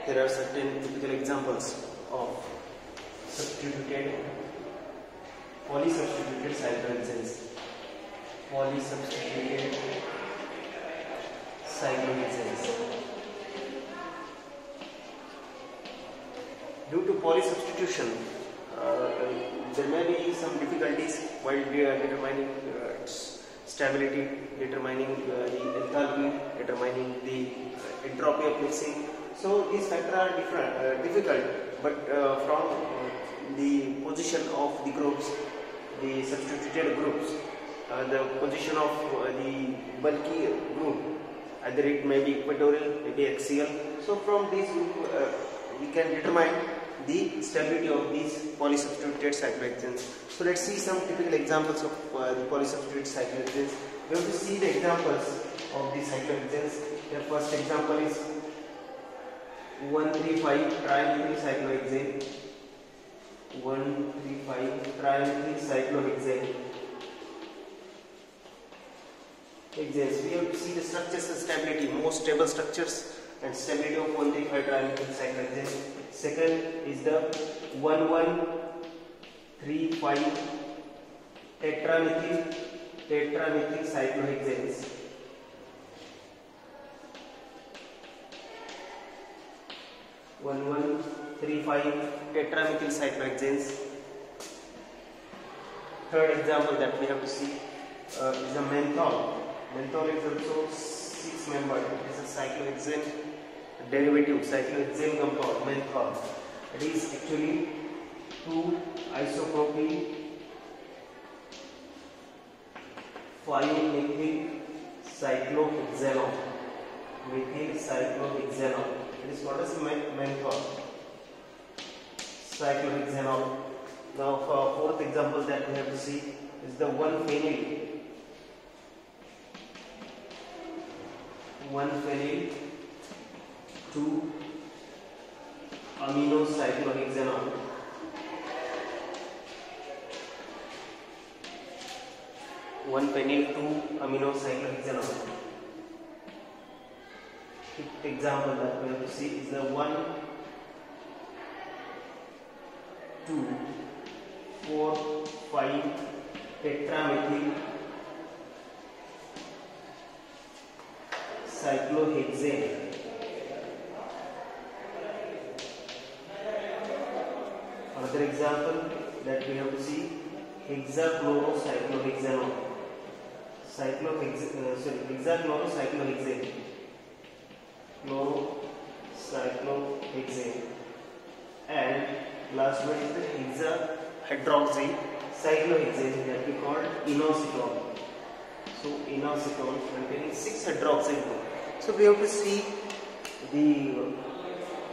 Here are certain typical examples of polysubstituted cyclohexanes. Polysubstituted cyclohexanes. Due to polysubstitution, there may be some difficulties while determining its stability, determining the enthalpy, determining the entropy of mixing. So these factors are difficult, but from the position of the groups, the substituted groups, the position of the bulky group, either it may be equatorial, maybe axial. So from these we can determine the stability of these polysubstituted cyclohexanes. So let's see some typical examples of the polysubstituted cyclohexanes. We have to see the examples of the cyclohexanes. The first example is 1,3,5 trimethyl cyclohexane. 1,3,5 trimethyl cyclohexane. We have to see the structures and stability, most stable structures and stability of 1,3,5 trimethyl cyclohexane. Second is the 1,1,3,5 tetramethyl cyclohexanes. 1,1,3,5 tetramethyl cyclohexanes. Third example that we have to see is a menthol. Menthol is also 6-membered. It is a cyclohexane derivative, cyclohexane compound, menthol. It is actually 2-isopropyl 5-methyl cyclohexanol. Methyl cyclohexanol. It is called as menthol. Cyclohexanol. Now, for fourth example that we have to see is the 1-phenyl 2-amino cyclohexanol. 1-phenyl 2-amino cyclohexanol. Fifth example that we have to see is the 1,2,4,5 tetramethyl cyclohexane. Another example that we have to see, hexachlorocyclohexanol. Hexachlorocyclohexane. Chlorocyclohexane. And last one is the hexahydroxy cyclohexane that we call inositol. So inositol containing 6-hydroxyl group. So we have to see the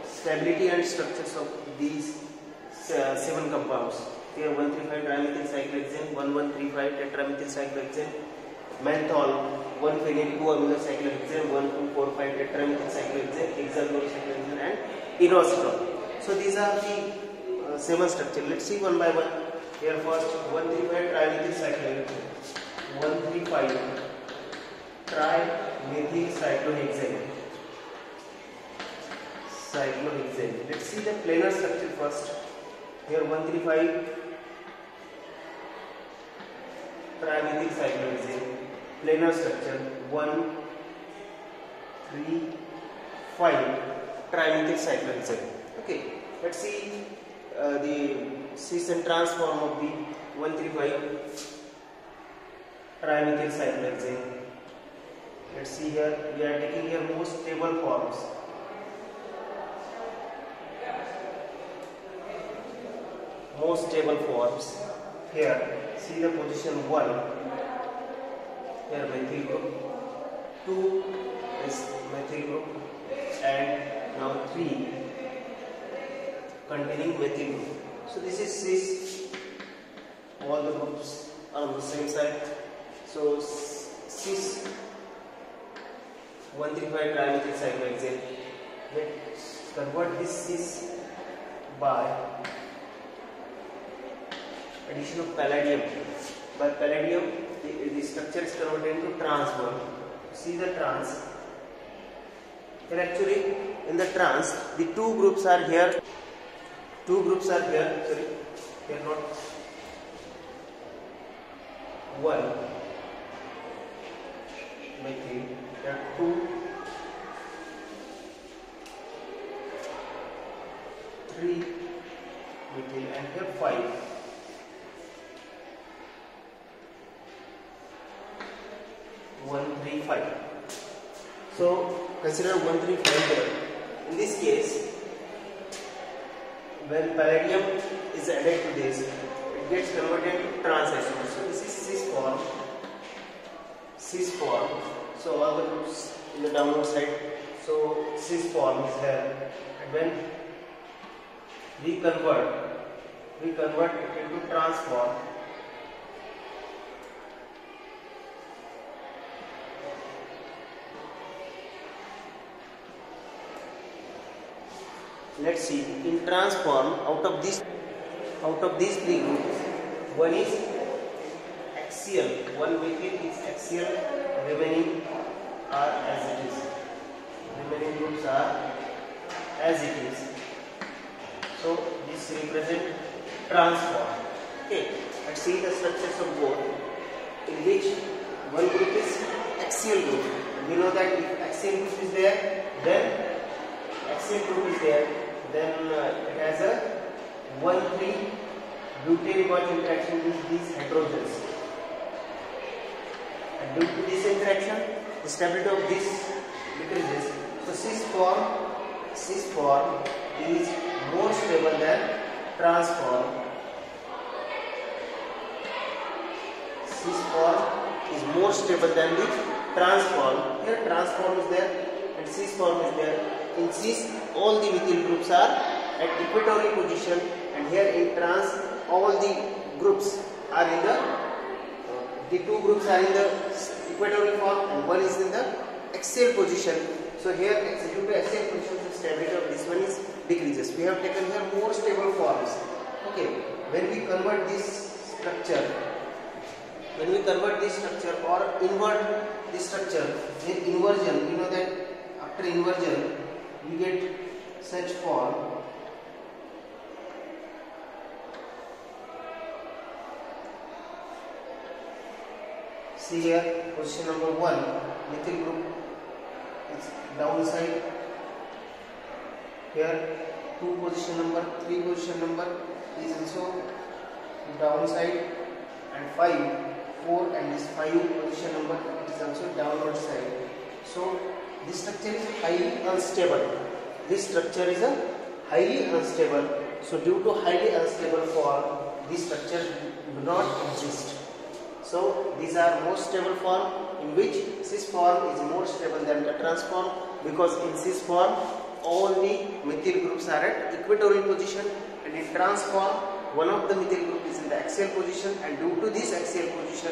stability and structures of these 7 compounds. Here 1,3,5 trimethyl cyclohexane, 1,1,3,5 tetramethyl cyclohexane, menthol, 1-phenyl 2-amino cyclohexane, 1,2,4,5 tetramethyl cyclohexane, hexachlorocyclohexane, and inositol. So these are the 7 structures. Let's see one by one. Here first 1,3,5 trimethyl cyclohexane. 1,3,5 trimethyl cyclohexane. Let's see the planar structure first. Here 1,3,5 trimethyl cyclohexane. Planar structure 1,3,5 trimethyl cyclohexane. Okay, let's see the cis and trans form of the 1,3,5 trimethyl cyclohexane. Let's see here, we are taking here most stable forms. Here, see the position 1. Here methyl group, 2 is methyl group, and now 3 containing methyl group. So this is cis. All the groups are on the same side. So cis 1,3,5 trimethyl cyclohexane. Let's convert this cis by addition of palladium. By palladium, the structure is converted into trans bond. See the trans. Here actually in the trans, the two groups are here. Two groups are here. Sorry, here not one methyl. There are two, three methyl, and here five. 1, 3, 5. So consider 1, 3, 5 here. In this case, when palladium is added to this, it gets converted to trans isomer. So this is cis form. So all the groups in the downward side. So cis form is there, and when we convert it into trans form. Let's see, in trans form, out of these three groups, one is axial, one methyl is axial, remaining are as it is. Remaining groups are as it is. So this represent trans form. Okay, let's see the structures of both, in which one group is axial group. We know that if axial group is there, then axial group is there, then it has a 1,3 butane bond interaction with these hydrogens, and due to this interaction the stability of this decreases. So cis form is more stable than trans form. Cis form is more stable than the trans form. Here trans form is there and cis form is there. In cis, all the methyl groups are at equatorial position, and here in trans, all the groups are in the two groups are in the equatorial form and one is in the axial position. So here, due to axial position, the stability of this one is decreases. We have taken here more stable forms. Okay, when we convert this structure, or invert this structure, then inversion, you know that after inversion we get such form. See here, position number 1, methyl group is downside. Here 2 position number, 3 position number is also downside, and 5, 4 and this 5 position number is also downward side. So this structure is highly unstable. So due to highly unstable form, these structures do not exist. So these are more stable form, in which cis form is more stable than the trans form, because in cis form all the methyl groups are at equatorial position, and in trans form one of the methyl group is in the axial position, and due to this axial position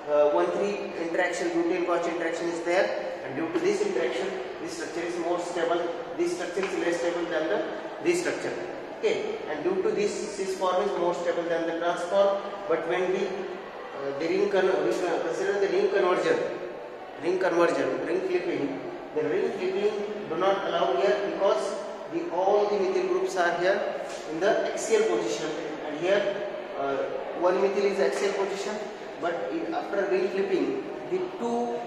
1,3 interaction, butane COH interaction is there, and due to this interaction this structure is more stable. This structure is less stable than this structure. Okay, and due to this cis form is more stable than the trans form. But when we consider the ring clipping, the ring clipping do not allow here, because all the methyl groups are here in the axial position, and here one methyl is axial position, but after ring clipping the two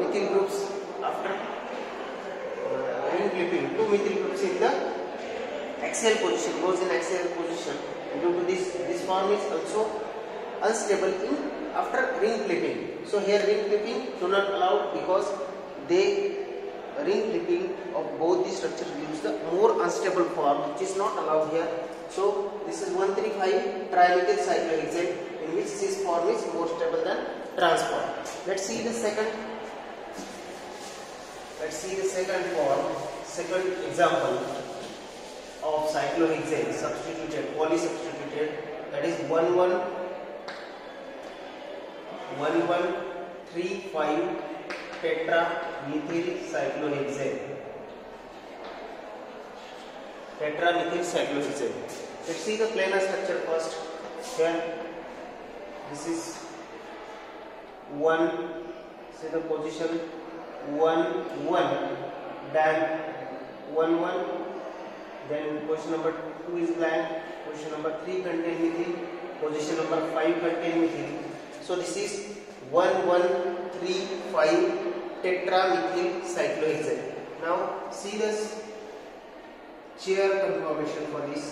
methyl groups, after ring clipping, two methyl groups in the axial position, goes in axial position, and due to this form is also unstable after ring clipping. So here ring clipping do not allow, because ring clipping of both the structures gives the more unstable form, which is not allowed here. So this is 1,3,5 trimethyl cyclohexane, in which cis form is more stable than trans form. Let's see the second example of cyclohexane substituted, polysubstituted, that is 1135 tetramethyl cyclohexane. Let's see the planar structure first. Here this is 1, see the position 1, 1, then 1 1, then position number 2 is blank, position number 3 contain methyl, position number 5 contain methyl. So this is 1 1 3 5 tetramethyl cyclohexane. Now see this chair conformation for this.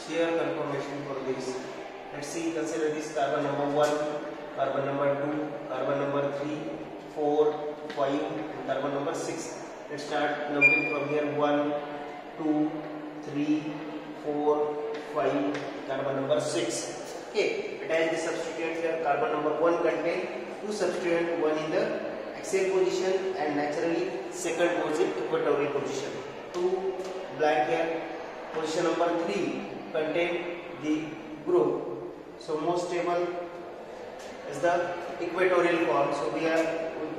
Chair conformation for this. Let's see, consider this carbon number 1, carbon number 2, carbon number 3, 4, 5, and carbon number 6. Let's start numbering from here. 1, 2, 3, 4, 5, carbon number 6. Okay, attach the substituent here. Carbon number 1 contain 2 substituent, one in the axial position and naturally second goes in equatorial position. 2 blank here. Position number 3 contain the group. So most stable is the equatorial form. So we are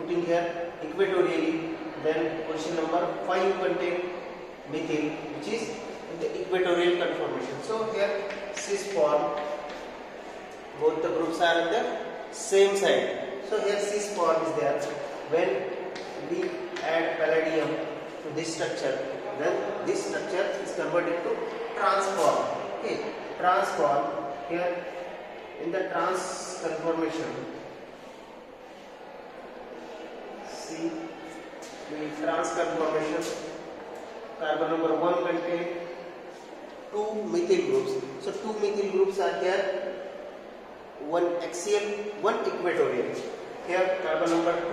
putting here equatorially. Then position number 5 contain methyl, which is in the equatorial conformation. So here cis form, both the groups are on the same side. So here cis form is there. When we add palladium to this structure, then this structure is converted to trans form. Okay, trans form. Here in the trans conformation, see the trans conformation, carbon number 1 contain 2 methyl groups. So 2 methyl groups are here, one axial, one equatorial. Here carbon number 2,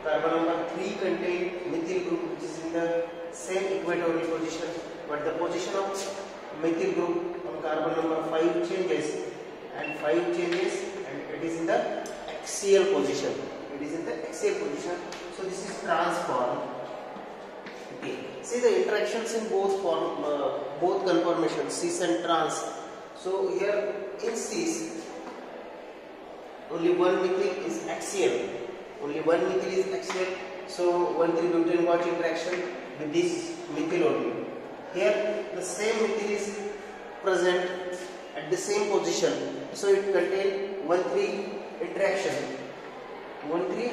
carbon number 3 contain methyl group, which is in the same equatorial position, but the position of methyl group on carbon number 5 changes, and 5 changes, and it is in the axial position. It is in the axial position. So this is trans form. Okay. See the interactions in both form, both conformations, cis and trans. So here in cis, only one methyl is axial. Only one methyl is axial. So 1,3-butane got interaction with this methyl only. Here the same methyl is present at the same position. So it contains 1,3 interaction. 1,3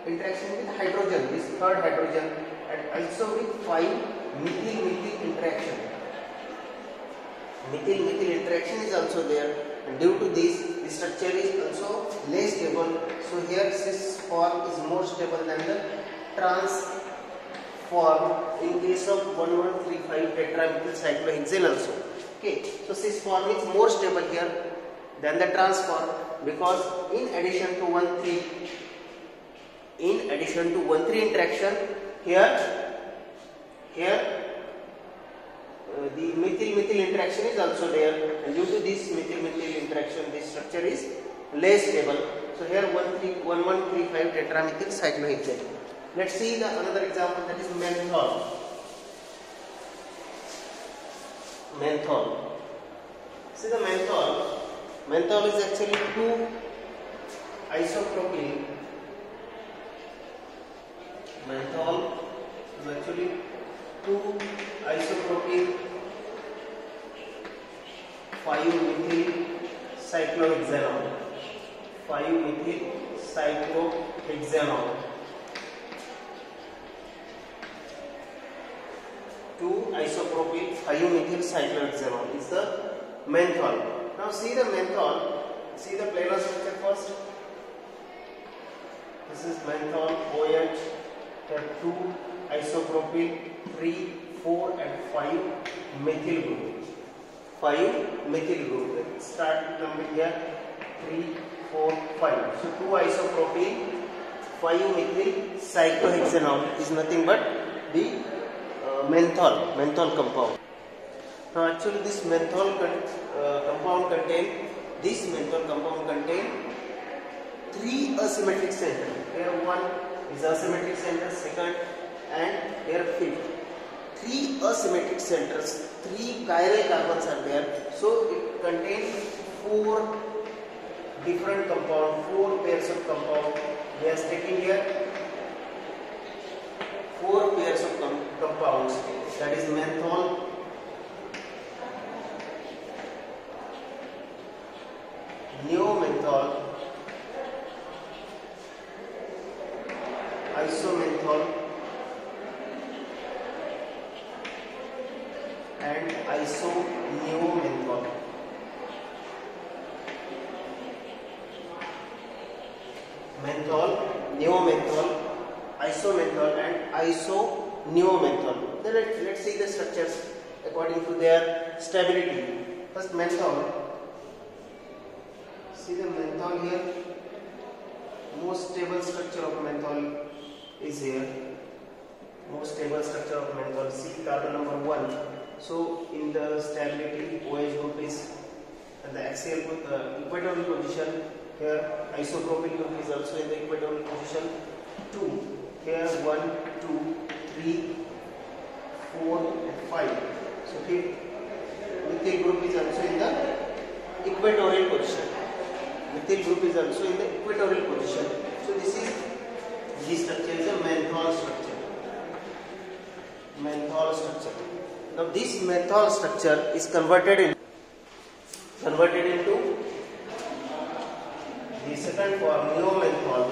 interaction with hydrogen, this third hydrogen, and also with 5 methyl-methyl interaction. Methyl-methyl interaction is also there, and due to this, the structure is also less stable. So here cis form is more stable than the trans form in case of 1135 tetramethyl cyclohexane also. Okay, so cis form is more stable here than the trans form, because in addition to 1,3 interaction, here the methyl-methyl interaction is also there, and due to this methyl-methyl interaction, this structure is less stable. So here 1135 tetramethyl cyclohexane. Let's see the another example, that is menthol. Menthol. See the menthol. Menthol is actually 2 isopropyl. Menthol is actually 2 isopropyl 5-methyl cyclohexanol. 5-methyl cyclohexanol. 2 isopropyl 5-methyl cyclohexanol is the menthol. Now see the menthol. See the planar structure first. This is menthol OH. There are 2 isopropyl, 3, 4 and 5 methyl group. 5 methyl group. Let's start with number here. 3, 4, 5. So 2 isopropyl 5 methyl cyclohexanol is nothing but the menthol compound. Now actually this menthol compound contain 3 asymmetric centers. Here 1 is asymmetric center, second and here fifth. 3 asymmetric centers, 3 chiral carbons are there. So it contains 4 different compounds, 4 pairs of compound. We are taking here 4 pairs of compounds, that is menthol, neomenthol, isomenthol and isoneomenthol. Menthol, neomenthol, isomenthol and isoneomenthol. Then let's see the structures according to their stability. First, menthol. See the menthol here. Most stable structure of menthol is here. Most stable structure of menthol. See carbon number 1. So in the stability, OH group is at the axial equatorial position. Here isopropyl group is also in the equatorial position. 2. Here 1, 2, 3, 4 and 5. So here methyl group is also in the equatorial position. Methyl group is also in the equatorial position. So this structure is a menthol structure. Menthol structure. Now this menthol structure is converted into the second form, neomenthol.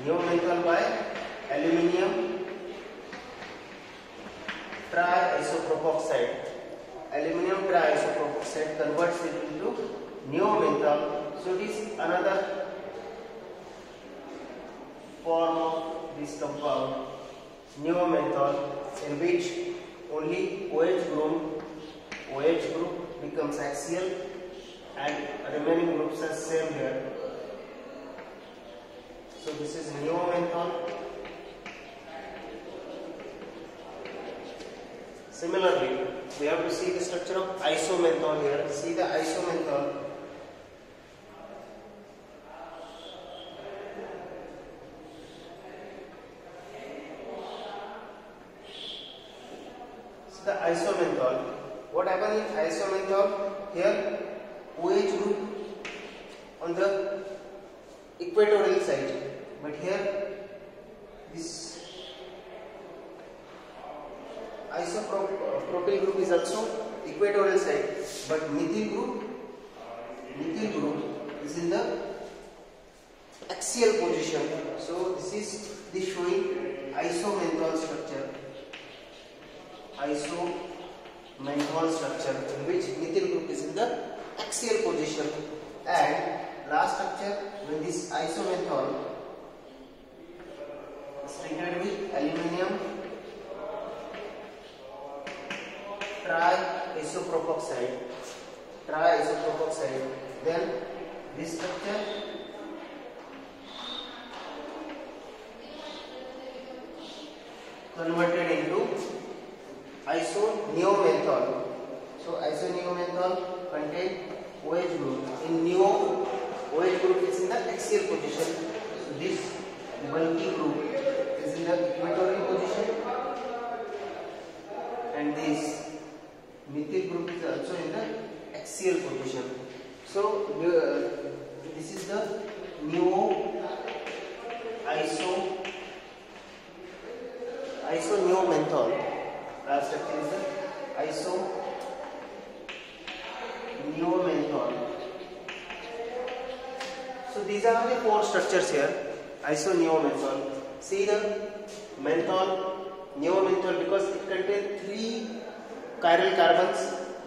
Neomenthol by aluminium triisopropoxide. Aluminium triisopropoxide converts it into neomenthol. So this is another form of this compound, neomenthol, in which only OH group becomes axial and remaining groups are same here. So this is neomenthol. Similarly, we have to see the structure of isomenthol here. See the isomenthol. The isomenthol. What happens in isomenthol? Here OH group on the equatorial side, but here this isopropyl group is also equatorial side, but methyl group is in the axial position. So this is showing isomenthol structure. Isomenthol structure in which methyl group is in the axial position, and last structure when this isomenthol is treated with aluminium triisopropoxide, then this structure converted into isoneomenthol. So isoneomenthol contain OH group. In neo, OH group is in the axial position. So this bulky group is in the equatorial position, and this methyl group is also in the axial position. So this is the neo isoneomenthol. Last structure is the isoneomenthol. So these are the 4 structures here. Isoneomenthol. See the menthol, neomenthol, because it contains 3 chiral carbons.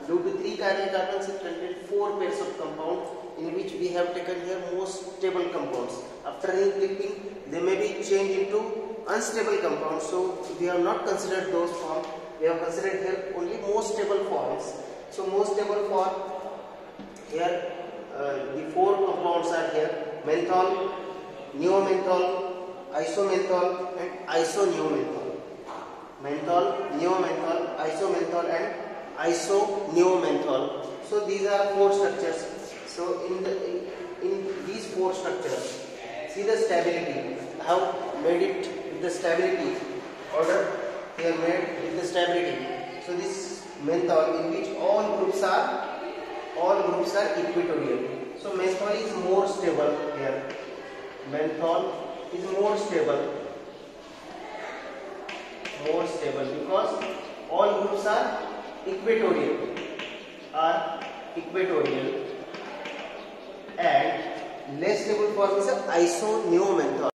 Due to 3 chiral carbons, it contains 4 pairs of compound, in which we have taken here most stable compounds. After reclipping, they may be changed into unstable compounds. So we have not considered those forms. We have considered here only most stable forms. So most stable form here, the 4 compounds are here: menthol, neomenthol, isomenthol and isoneomenthol. Menthol, neomenthol, isomenthol and isoneomenthol. So these are 4 structures. So in these 4 structures, see the stability. I have made it with the stability order. They are made with the stability. So this menthol, in which all groups are equatorial. So menthol is more stable here. Menthol is more stable because all groups are equatorial, and less stable form is isoneomenthol.